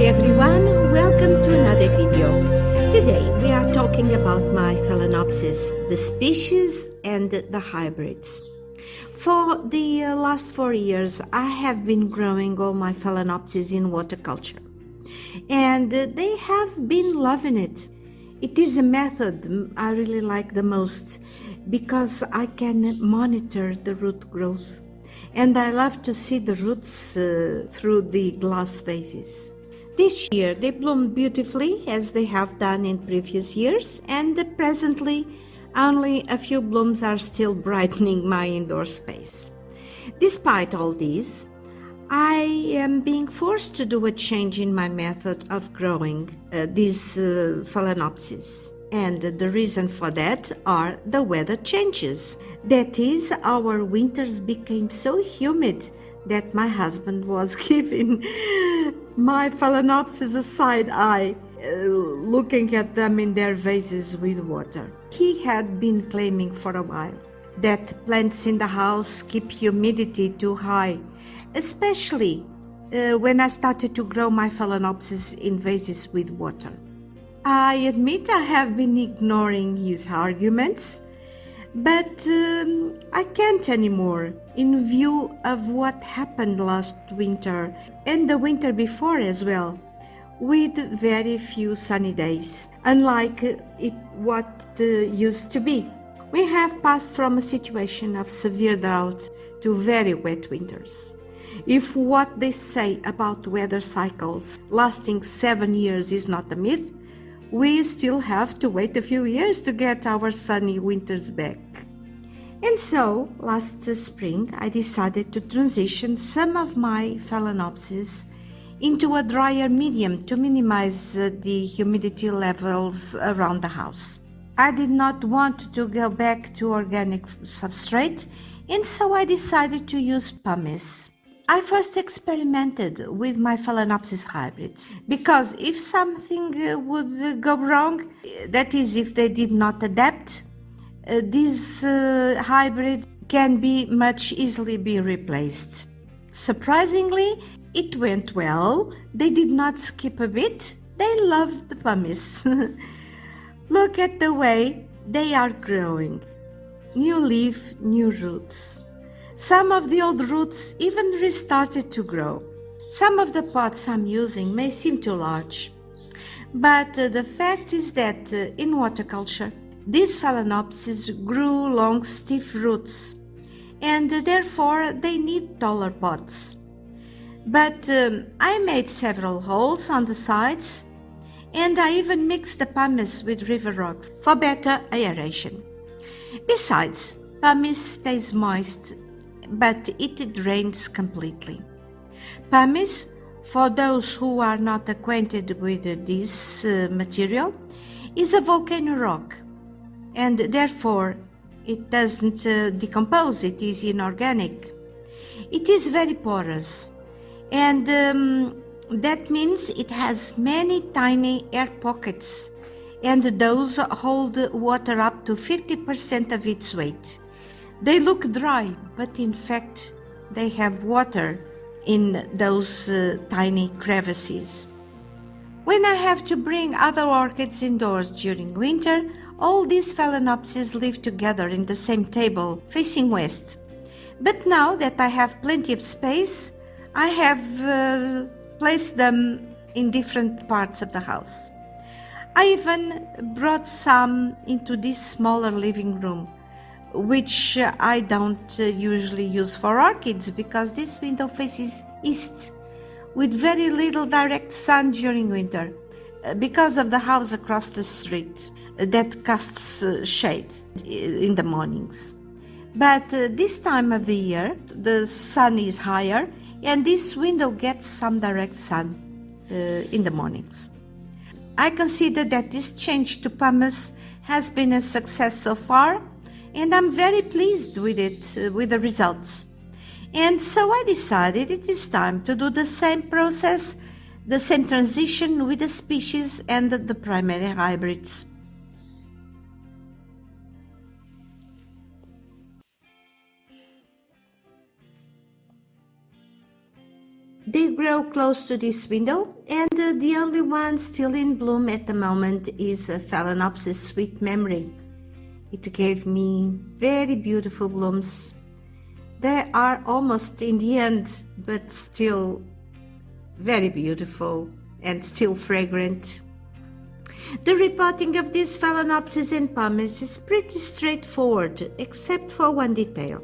everyone, welcome to another video. Today we are talking about my Phalaenopsis, the species and the hybrids. For the last 4 years I have been growing all my Phalaenopsis in water culture, and they have been loving it. It is a method I really like the most because I can monitor the root growth, and I love to see the roots through the glass vases. This year they bloomed beautifully as they have done in previous years, and presently only a few blooms are still brightening my indoor space. Despite all this, I am being forced to do a change in my method of growing these Phalaenopsis, and the reason for that are the weather changes. That is, our winters became so humid that my husband was giving my Phalaenopsis a side eye, looking at them in their vases with water. He had been claiming for a while that plants in the house keep humidity too high, especially when I started to grow my Phalaenopsis in vases with water. I admit I have been ignoring his arguments, but I can't anymore in view of what happened last winter and the winter before as well, with very few sunny days, unlike what used to be. We have passed from a situation of severe drought to very wet winters. If what they say about weather cycles lasting 7 years is not a myth, we still have to wait a few years to get our sunny winters back. And so, last spring, I decided to transition some of my Phalaenopsis into a drier medium to minimize the humidity levels around the house. I did not want to go back to organic substrate, and so I decided to use pumice. I first experimented with my Phalaenopsis hybrids because if something would go wrong, that is, if they did not adapt, these hybrids can be much easily be replaced. Surprisingly, it went well. They did not skip a bit. They loved the pumice. Look at the way they are growing. New leaf, new roots. Some of the old roots even restarted to grow. Some of the pots I'm using may seem too large, but the fact is that in water culture, these Phalaenopsis grew long, stiff roots, and therefore they need taller pots. But I made several holes on the sides, and I even mixed the pumice with river rock for better aeration. Besides, pumice stays moist, but it drains completely. Pumice, for those who are not acquainted with this material, is a volcano rock, and therefore it doesn't decompose. It is inorganic. It is very porous, and that means it has many tiny air pockets, and those hold water up to 50% of its weight. They look dry, but in fact they have water in those tiny crevices. When I have to bring other orchids indoors during winter, all these Phalaenopsis live together in the same table, facing west. But now that I have plenty of space, I have placed them in different parts of the house. I even brought some into this smaller living room, which I don't usually use for orchids because this window faces east, with very little direct sun during winter, because of the house across the street that casts shade in the mornings. But this time of the year, the sun is higher, and this window gets some direct sun in the mornings. I consider that this change to pumice has been a success so far, and I'm very pleased with it, with the results. And so I decided it is time to do the same process, the same transition with the species and the primary hybrids. They grow close to this window, and the only one still in bloom at the moment is Phalaenopsis Sweet Memory. It gave me very beautiful blooms. They are almost in the end, but still very beautiful and still fragrant. The repotting of this Phalaenopsis in Pumice is pretty straightforward, except for one detail,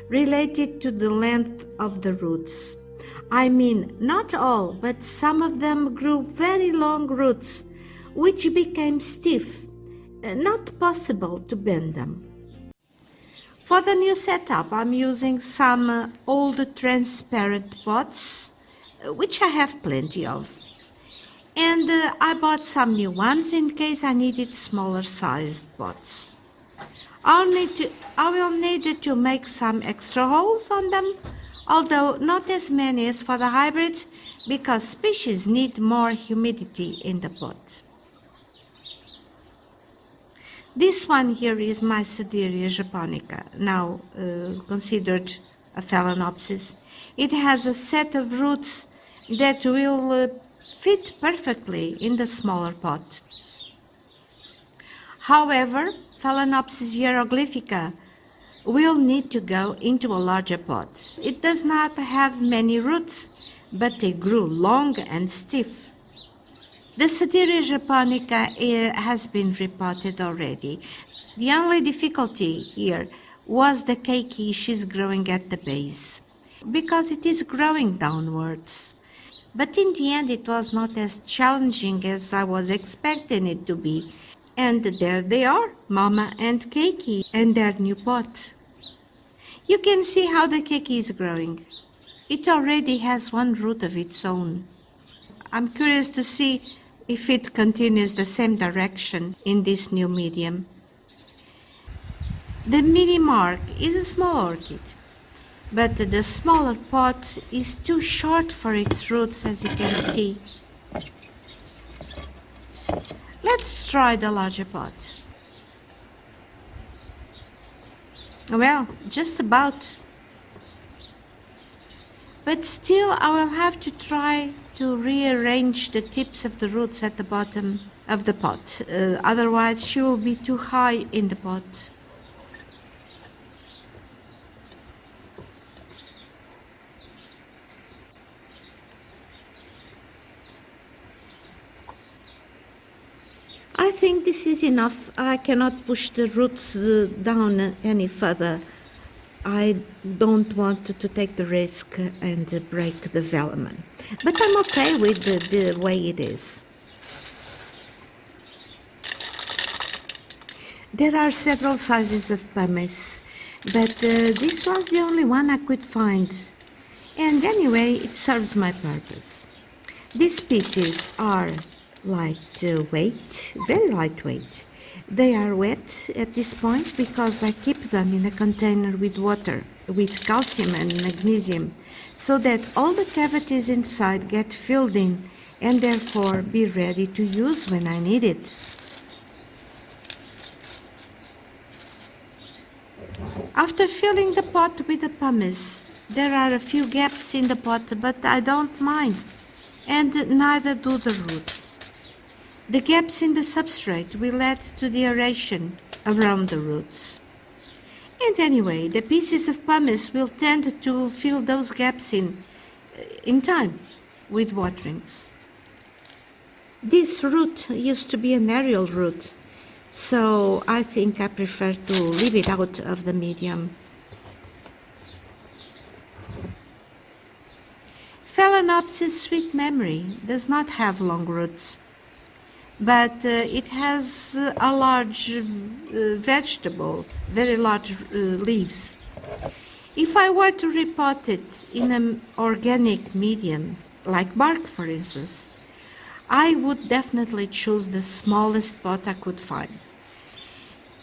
related to the length of the roots. I mean, not all, but some of them grew very long roots, which became stiff, not possible to bend them. For the new setup, I'm using some old transparent pots, which I have plenty of. And I bought some new ones in case I needed smaller sized pots. I will need to make some extra holes on them, although not as many as for the hybrids, because species need more humidity in the pot. This one here is my Sederia japonica, now considered a Phalaenopsis. It has a set of roots that will fit perfectly in the smaller pot. However, Phalaenopsis hieroglyphica will need to go into a larger pot. It does not have many roots, but they grew long and stiff. The Sederia japonica has been repotted already. The only difficulty here was the keiki she's growing at the base, because it is growing downwards. But in the end it was not as challenging as I was expecting it to be. And there they are, Mama and Keiki, and their new pot. You can see how the keiki is growing. It already has one root of its own. I'm curious to see if it continues the same direction in this new medium. The mini mark is a small orchid, but the smaller pot is too short for its roots, as you can see. Let's try the larger pot. Well, just about. But still I will have to try to rearrange the tips of the roots at the bottom of the pot. Otherwise she will be too high in the pot. I think this is enough. I cannot push the roots down any further. I don't want to take the risk and break the velamen. But I'm okay with the way it is. There are several sizes of pumice, but this was the only one I could find. And anyway, it serves my purpose. These pieces are lightweight, very lightweight. They are wet at this point because I keep them in a container with water, with calcium and magnesium, so that all the cavities inside get filled in and therefore be ready to use when I need it. After filling the pot with the pumice, there are a few gaps in the pot, but I don't mind, and neither do the roots. The gaps in the substrate will add to the aeration around the roots. And anyway, the pieces of pumice will tend to fill those gaps in time with waterings. This root used to be an aerial root, so I think I prefer to leave it out of the medium. Phalaenopsis Sweet Memory does not have long roots, but it has a large vegetable, very large leaves. If I were to repot it in an organic medium, like bark for instance, I would definitely choose the smallest pot I could find.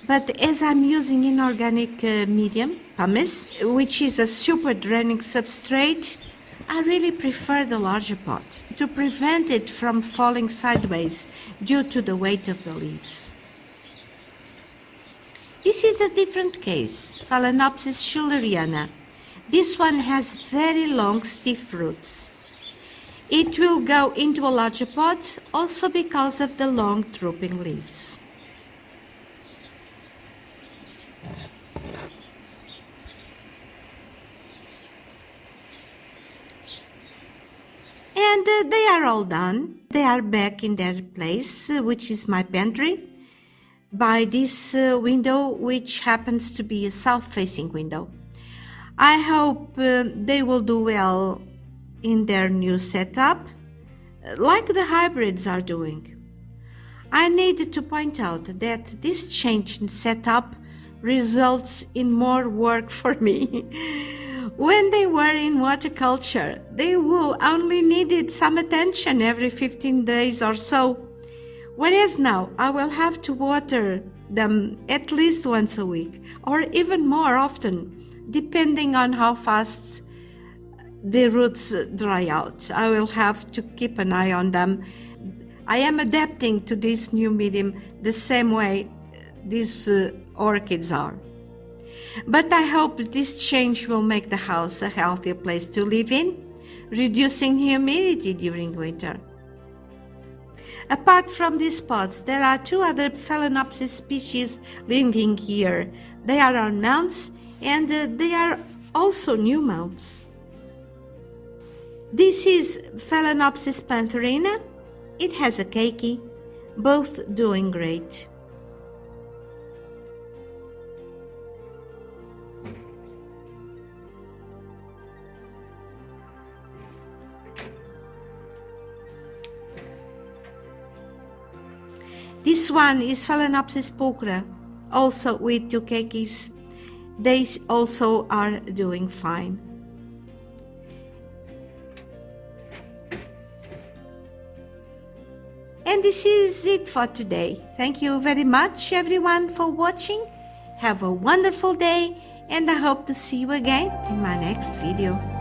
But as I'm using inorganic medium, pumice, which is a super draining substrate, I really prefer the larger pot to prevent it from falling sideways due to the weight of the leaves. This is a different case, Phalaenopsis schilleriana. This one has very long stiff roots. It will go into a larger pot also because of the long drooping leaves. And they are all done. They are back in their place, which is my pantry, by this window, which happens to be a south-facing window. I hope they will do well in their new setup, like the hybrids are doing. I need to point out that this change in setup results in more work for me. When they were in waterculture, they only needed some attention every 15 days or so, whereas now I will have to water them at least once a week, or even more often, depending on how fast the roots dry out. I will have to keep an eye on them. I am adapting to this new medium the same way these orchids are. But I hope this change will make the house a healthier place to live in, reducing humidity during winter. Apart from these pots, there are two other Phalaenopsis species living here. They are on mounts, and they are also new mounts. This is Phalaenopsis pantherina. It has a keiki, both doing great. This one is Phalaenopsis pulchra, also with two keikis. They also are doing fine. And this is it for today. Thank you very much, everyone, for watching. Have a wonderful day, and I hope to see you again in my next video.